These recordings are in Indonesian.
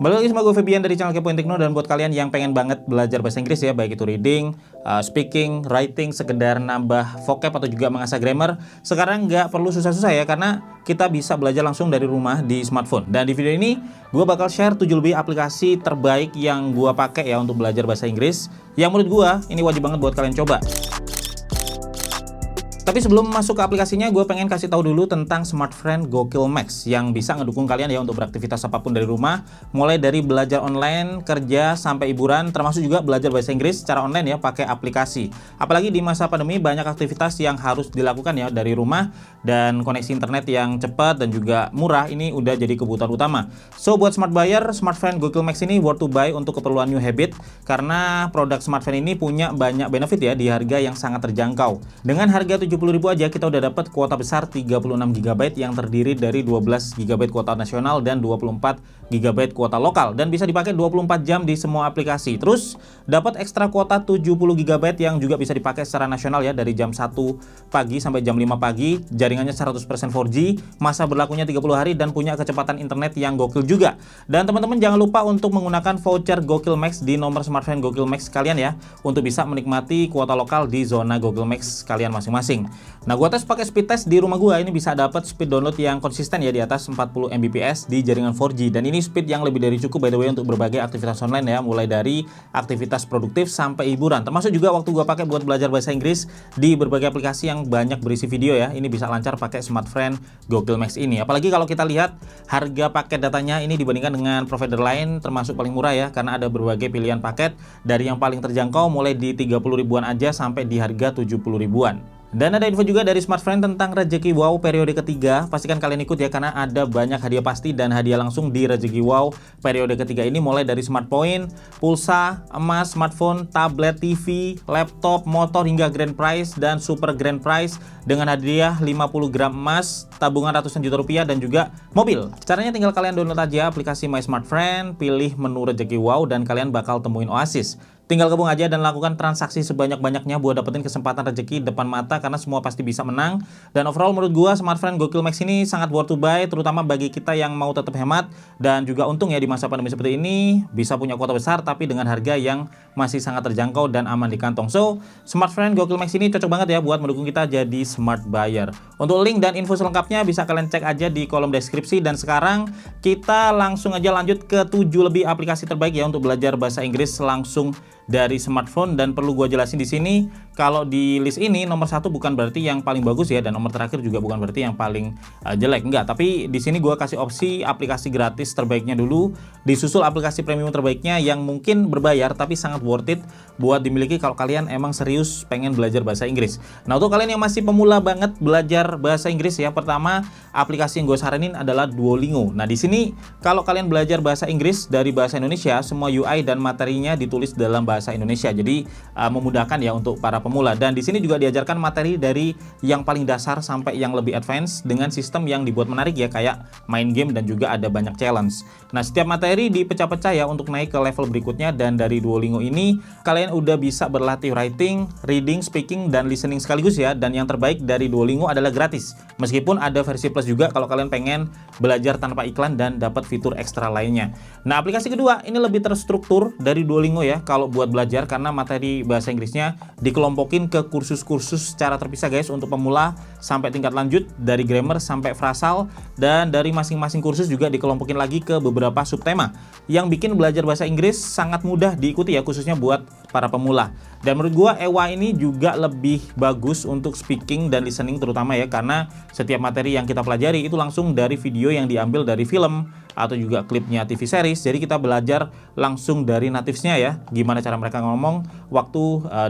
Kembali lagi sama gue Febian dari channel Kepoin Tekno, dan buat kalian yang pengen banget belajar bahasa Inggris ya, baik itu reading, speaking, writing, sekedar nambah vocab atau juga mengasah grammar, sekarang nggak perlu susah-susah ya, karena kita bisa belajar langsung dari rumah di smartphone. Dan di video ini gue bakal share 7 lebih aplikasi terbaik yang gue pakai ya untuk belajar bahasa Inggris, yang menurut gue ini wajib banget buat kalian coba. Tapi sebelum masuk ke aplikasinya, gue pengen kasih tahu dulu tentang Smartfriend Gokil Max yang bisa ngedukung kalian ya untuk beraktivitas apapun dari rumah, mulai dari belajar online, kerja, sampai hiburan, termasuk juga belajar bahasa Inggris secara online ya pakai aplikasi. Apalagi di masa pandemi banyak aktivitas yang harus dilakukan ya dari rumah, dan koneksi internet yang cepat dan juga murah ini udah jadi kebutuhan utama. So buat smart buyer, Smartfriend Gokil Max ini worth to buy untuk keperluan new habit, karena produk smartphone ini punya banyak benefit ya di harga yang sangat terjangkau. Dengan harga 70.000 aja kita udah dapat kuota besar 36 GB yang terdiri dari 12 GB kuota nasional dan 24 GB kuota lokal, dan bisa dipakai 24 jam di semua aplikasi. Terus dapat ekstra kuota 70 GB yang juga bisa dipakai secara nasional ya, dari jam 1 pagi sampai jam 5 pagi. Jaringannya 100% 4G, masa berlakunya 30 hari, dan punya kecepatan internet yang gokil juga. Dan teman-teman jangan lupa untuk menggunakan voucher Gokil Max di nomor Smartfriend Gokil Max kalian ya, untuk bisa menikmati kuota lokal di zona Gokil Max kalian masing-masing. Nah, gua tes pakai speed test di rumah gua, ini bisa dapat speed download yang konsisten ya di atas 40 Mbps di jaringan 4G, dan ini speed yang lebih dari cukup by the way untuk berbagai aktivitas online ya, mulai dari aktivitas produktif sampai hiburan, termasuk juga waktu gua pakai buat belajar bahasa Inggris di berbagai aplikasi yang banyak berisi video ya. Ini bisa lancar pakai Smartfriend Gokil Max ini. Apalagi kalau kita lihat harga paket datanya ini dibandingkan dengan provider lain termasuk paling murah ya, karena ada berbagai pilihan paket dari yang paling terjangkau mulai di 30 ribuan aja sampai di harga 70 ribuan. Dan ada info juga dari Smartfriend tentang Rezeki Wow periode ketiga. Pastikan kalian ikut ya, karena ada banyak hadiah pasti dan hadiah langsung di Rezeki Wow periode ketiga ini, mulai dari Smart Point, pulsa, emas, smartphone, tablet, TV, laptop, motor, hingga Grand Prize dan Super Grand Prize dengan hadiah 50 gram emas, tabungan ratusan juta rupiah, dan juga mobil. Caranya tinggal kalian download aja aplikasi My Smartfriend, pilih menu Rezeki Wow, dan kalian bakal temuin Oasis. Tinggal gabung aja dan lakukan transaksi sebanyak-banyaknya buat dapetin kesempatan rezeki depan mata, karena semua pasti bisa menang. Dan overall menurut gua Smartfriend Gokil Max ini sangat worth to buy, terutama bagi kita yang mau tetap hemat dan juga untung ya di masa pandemi seperti ini, bisa punya kuota besar tapi dengan harga yang masih sangat terjangkau dan aman di kantong. So, Smartfriend Gokil Max ini cocok banget ya buat mendukung kita jadi smart buyer. Untuk link dan info selengkapnya bisa kalian cek aja di kolom deskripsi. Dan sekarang kita langsung aja lanjut ke 7 lebih aplikasi terbaik ya untuk belajar bahasa Inggris langsung dari smartphone. Dan perlu gue jelasin di sini, kalau di list ini nomor 1 bukan berarti yang paling bagus ya, dan nomor terakhir juga bukan berarti yang paling jelek, enggak. Tapi di sini gue kasih opsi aplikasi gratis terbaiknya dulu, disusul aplikasi premium terbaiknya yang mungkin berbayar tapi sangat worth it buat dimiliki kalau kalian emang serius pengen belajar bahasa Inggris. Nah, untuk kalian yang masih pemula banget belajar bahasa Inggris ya, pertama aplikasi yang gue saranin adalah Duolingo. Nah, di sini kalau kalian belajar bahasa Inggris dari bahasa Indonesia, semua UI dan materinya ditulis dalam bahasa Indonesia. Jadi memudahkan ya untuk para pemula. Dan di sini juga diajarkan materi dari yang paling dasar sampai yang lebih advance dengan sistem yang dibuat menarik ya, kayak main game dan juga ada banyak challenge. Nah, setiap materi dipecah-pecah ya untuk naik ke level berikutnya, dan dari Duolingo ini kalian udah bisa berlatih writing, reading, speaking, dan listening sekaligus ya. Dan yang terbaik dari Duolingo adalah gratis. Meskipun ada versi plus juga kalau kalian pengen belajar tanpa iklan dan dapat fitur ekstra lainnya. Nah, aplikasi kedua ini lebih terstruktur dari Duolingo ya kalau buat belajar, karena materi bahasa Inggrisnya dikelompokin ke kursus-kursus secara terpisah guys, untuk pemula sampai tingkat lanjut, dari grammar sampai frasal, dan dari masing-masing kursus juga dikelompokin lagi ke beberapa subtema yang bikin belajar bahasa Inggris sangat mudah diikuti ya, khususnya buat para pemula. Dan menurut gua EWA ini juga lebih bagus untuk speaking dan listening terutama ya, karena setiap materi yang kita pelajari itu langsung dari video yang diambil dari film atau juga klipnya TV series. Jadi kita belajar langsung dari nativesnya ya, gimana cara mereka ngomong waktu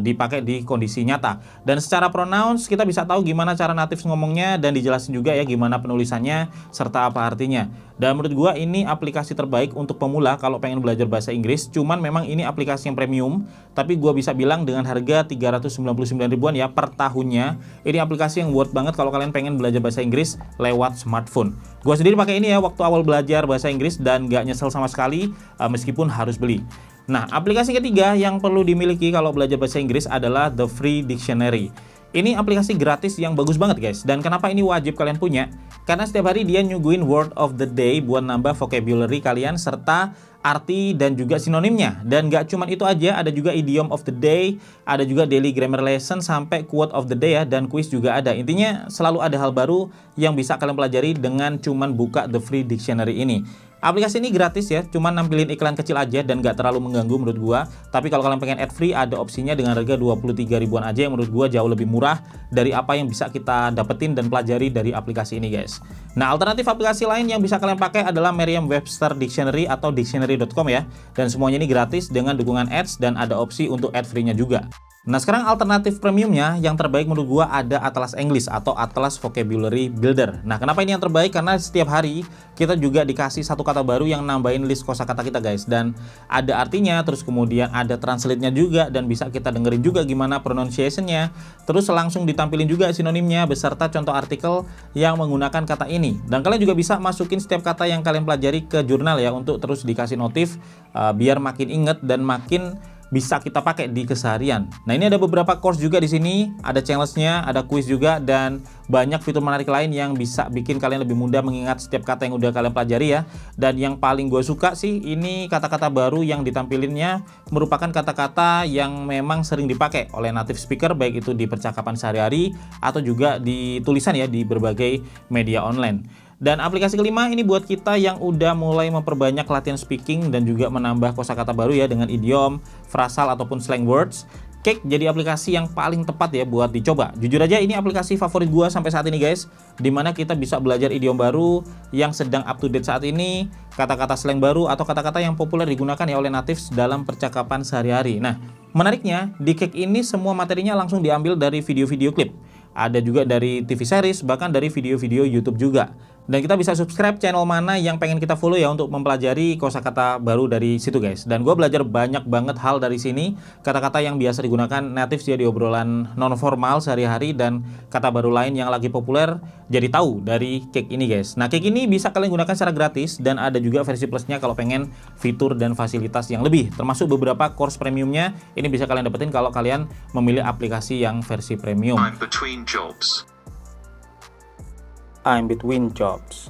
dipakai di kondisi nyata. Dan secara pronouns kita bisa tahu gimana cara natives ngomongnya, dan dijelasin juga ya gimana penulisannya serta apa artinya. Dan menurut gua ini aplikasi terbaik untuk pemula kalau pengen belajar bahasa Inggris. Cuman memang ini aplikasi yang premium, tapi gua bisa bilang dengan harga 399 ribuan ya per tahunnya, ini aplikasi yang worth banget kalau kalian pengen belajar bahasa Inggris lewat smartphone. Gua sendiri pakai ini ya waktu awal belajar bahasa Inggris, dan gak nyesel sama sekali meskipun harus beli. Nah, aplikasi ketiga yang perlu dimiliki kalau belajar bahasa Inggris adalah The Free Dictionary. Ini aplikasi gratis yang bagus banget guys. Dan kenapa ini wajib kalian punya? karena setiap hari dia nyuguhin word of the day buat nambah vocabulary kalian serta arti dan juga sinonimnya. Dan gak cuman itu aja, ada juga idiom of the day, ada juga daily grammar lesson sampai quote of the day ya, dan quiz juga ada. Intinya selalu ada hal baru yang bisa kalian pelajari dengan cuman buka the free dictionary ini. Aplikasi ini gratis ya, cuman nampilin iklan kecil aja dan gak terlalu mengganggu menurut gua. Tapi kalau kalian pengen ad free, ada opsinya dengan harga 23 ribuan aja yang menurut gua jauh lebih murah dari apa yang bisa kita dapetin dan pelajari dari aplikasi ini guys. Nah, alternatif aplikasi lain yang bisa kalian pakai adalah Merriam-Webster Dictionary atau dictionary.com ya. Dan semuanya ini gratis dengan dukungan ads dan ada opsi untuk ad free-nya juga. Nah, sekarang alternatif premiumnya yang terbaik menurut gua ada Atlas English atau Atlas Vocabulary Builder. Nah, kenapa ini yang terbaik? Karena setiap hari kita juga dikasih satu kata baru yang nambahin list kosakata kita guys, dan ada artinya, terus kemudian ada translate-nya juga dan bisa kita dengerin juga gimana pronunciation-nya. Terus langsung ditampilin juga sinonimnya beserta contoh artikel yang menggunakan kata ini. Dan kalian juga bisa masukin setiap kata yang kalian pelajari ke jurnal ya untuk terus dikasih notif biar makin inget dan makin bisa kita pakai di keseharian. Nah, ini ada beberapa course juga di sini, ada challenge-nya, ada quiz juga, dan banyak fitur menarik lain yang bisa bikin kalian lebih mudah mengingat setiap kata yang udah kalian pelajari ya. Dan yang paling gue suka sih, ini kata-kata baru yang ditampilinnya merupakan kata-kata yang memang sering dipakai oleh native speaker, baik itu di percakapan sehari-hari atau juga di tulisan ya di berbagai media online. Dan aplikasi kelima ini buat kita yang udah mulai memperbanyak latihan speaking dan juga menambah kosakata baru ya dengan idiom, frasal ataupun slang words. Cake jadi aplikasi yang paling tepat ya buat dicoba. Jujur aja ini aplikasi favorit gua sampai saat ini guys, dimana kita bisa belajar idiom baru yang sedang up to date saat ini, kata-kata slang baru atau kata-kata yang populer digunakan ya oleh natives dalam percakapan sehari-hari. Nah, menariknya di Cake ini semua materinya langsung diambil dari video-video klip. Ada juga dari TV series, bahkan dari video-video YouTube juga. Dan kita bisa subscribe channel mana yang pengen kita follow ya untuk mempelajari kosakata baru dari situ guys. Dan gue belajar banyak banget hal dari sini, kata-kata yang biasa digunakan natives ya di obrolan non formal sehari-hari dan kata baru lain yang lagi populer jadi tahu dari Cake ini guys. Nah, Cake ini bisa kalian gunakan secara gratis dan ada juga versi plusnya kalau pengen fitur dan fasilitas yang lebih. Termasuk beberapa course premiumnya ini bisa kalian dapetin kalau kalian memilih aplikasi yang versi premium. I'm between jobs.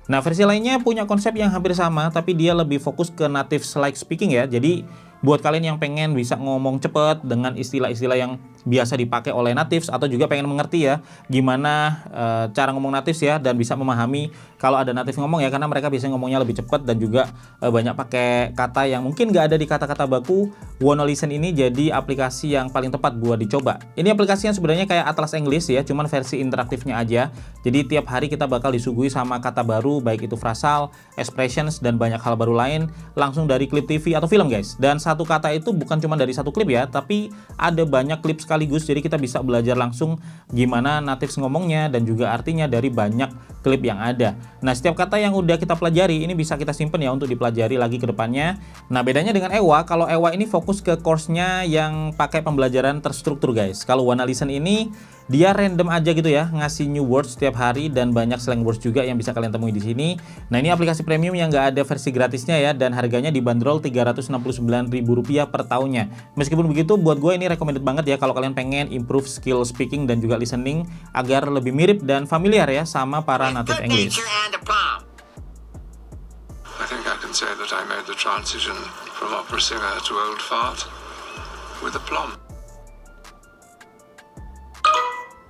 Nah, versi lainnya punya konsep yang hampir sama, tapi dia lebih fokus ke native like speaking ya. Jadi, buat kalian yang pengen bisa ngomong cepet dengan istilah-istilah yang biasa dipakai oleh natives atau juga pengen mengerti ya gimana cara ngomong natives ya dan bisa memahami kalau ada native ngomong ya, karena mereka biasanya ngomongnya lebih cepat dan juga banyak pakai kata yang mungkin nggak ada di kata-kata baku. Wanna Listen ini jadi aplikasi yang paling tepat buat dicoba. Ini aplikasi yang sebenarnya kayak Atlas English ya, cuman versi interaktifnya aja. Jadi tiap hari kita bakal disuguhi sama kata baru, baik itu frasal, expressions, dan banyak hal baru lain langsung dari klip TV atau film guys. Dan satu kata itu bukan cuma dari satu klip ya, tapi ada banyak klip sekaligus, jadi kita bisa belajar langsung gimana natives ngomongnya dan juga artinya dari banyak klip yang ada. Nah, setiap kata yang udah kita pelajari ini bisa kita simpen ya untuk dipelajari lagi ke depannya. Nah, bedanya dengan Ewa, kalau Ewa ini fokus ke course-nya yang pakai pembelajaran terstruktur guys. Kalau Wanna Listen ini dia random aja gitu ya, ngasih new words setiap hari dan banyak slang words juga yang bisa kalian temui di sini. Nah, ini aplikasi premium yang nggak ada versi gratisnya ya, dan harganya dibanderol Rp369.000 per tahunnya. Meskipun begitu, buat gue ini recommended banget ya kalau kalian pengen improve skill speaking dan juga listening agar lebih mirip dan familiar ya sama para native English. I think I can say that I made the transition from opera singer to old fart with aplomb.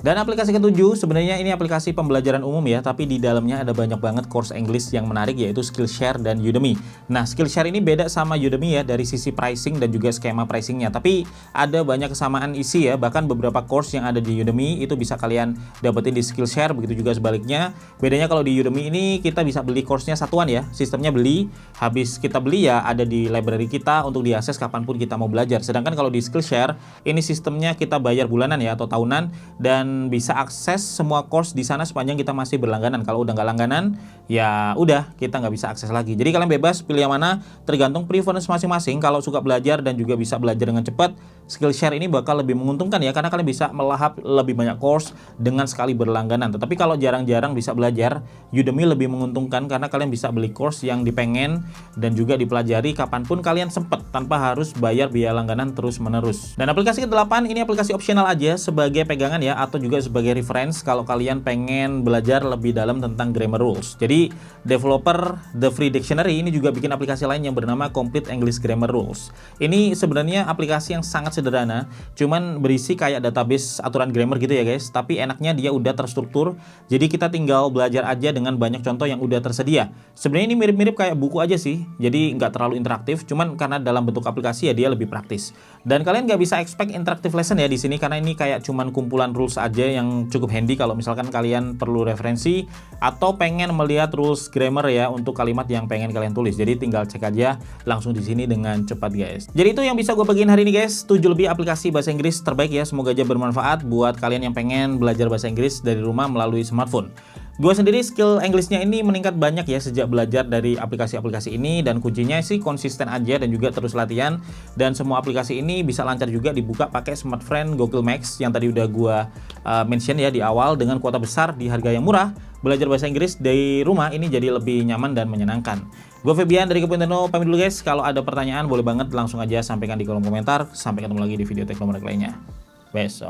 Dan aplikasi ketujuh, sebenarnya ini aplikasi pembelajaran umum ya, tapi di dalamnya ada banyak banget course English yang menarik yaitu Skillshare dan Udemy. Nah, Skillshare ini beda sama Udemy ya dari sisi pricing dan juga skema pricingnya, tapi ada banyak kesamaan isi ya, bahkan beberapa course yang ada di Udemy itu bisa kalian dapetin di Skillshare, begitu juga sebaliknya. Bedanya kalau di Udemy ini kita bisa beli course-nya satuan ya, sistemnya beli, habis kita beli ya ada di library kita untuk diakses kapanpun kita mau belajar. Sedangkan kalau di Skillshare, ini sistemnya kita bayar bulanan ya atau tahunan dan bisa akses semua course di sana sepanjang kita masih berlangganan. Kalau udah nggak langganan, ya udah kita nggak bisa akses lagi. Jadi kalian bebas pilih yang mana, tergantung preference masing-masing. Kalau suka belajar dan juga bisa belajar dengan cepat, Skillshare ini bakal lebih menguntungkan ya, karena kalian bisa melahap lebih banyak course dengan sekali berlangganan. Tetapi kalau jarang-jarang bisa belajar, Udemy lebih menguntungkan karena kalian bisa beli course yang dipengen dan juga dipelajari kapanpun kalian sempet tanpa harus bayar biaya langganan terus-menerus. Dan aplikasi ke-8 ini aplikasi opsional aja sebagai pegangan ya, atau juga sebagai reference kalau kalian pengen belajar lebih dalam tentang grammar rules. Jadi developer The Free Dictionary ini juga bikin aplikasi lain yang bernama Complete English Grammar Rules. Ini sebenarnya aplikasi yang sangat sederhana, cuman berisi kayak database aturan grammar gitu ya guys, tapi enaknya dia udah terstruktur, jadi kita tinggal belajar aja dengan banyak contoh yang udah tersedia. Sebenarnya ini mirip-mirip kayak buku aja sih, jadi nggak terlalu interaktif, cuman karena dalam bentuk aplikasi ya dia lebih praktis. Dan kalian nggak bisa expect interactive lesson ya di sini, karena ini kayak cuman kumpulan rules aja yang cukup handy kalau misalkan kalian perlu referensi atau pengen melihat rules grammar ya untuk kalimat yang pengen kalian tulis. Jadi tinggal cek aja langsung di sini dengan cepat guys. Jadi itu yang bisa gue bagiin hari ini guys, 7 lebih aplikasi bahasa Inggris terbaik ya, semoga aja bermanfaat buat kalian yang pengen belajar bahasa Inggris dari rumah melalui smartphone. Gue sendiri skill Englishnya ini meningkat banyak ya sejak belajar dari aplikasi-aplikasi ini, dan kuncinya sih konsisten aja dan juga terus latihan. Dan semua aplikasi ini bisa lancar juga dibuka pakai SmartFriend Google Max yang tadi udah gue mention ya di awal, dengan kuota besar di harga yang murah. Belajar bahasa Inggris dari rumah ini jadi lebih nyaman dan menyenangkan. Gue Febian dari Kepointeno, pamit dulu guys. Kalau ada pertanyaan boleh banget langsung aja sampaikan di kolom komentar. Sampai ketemu lagi di video teknologi lainnya besok.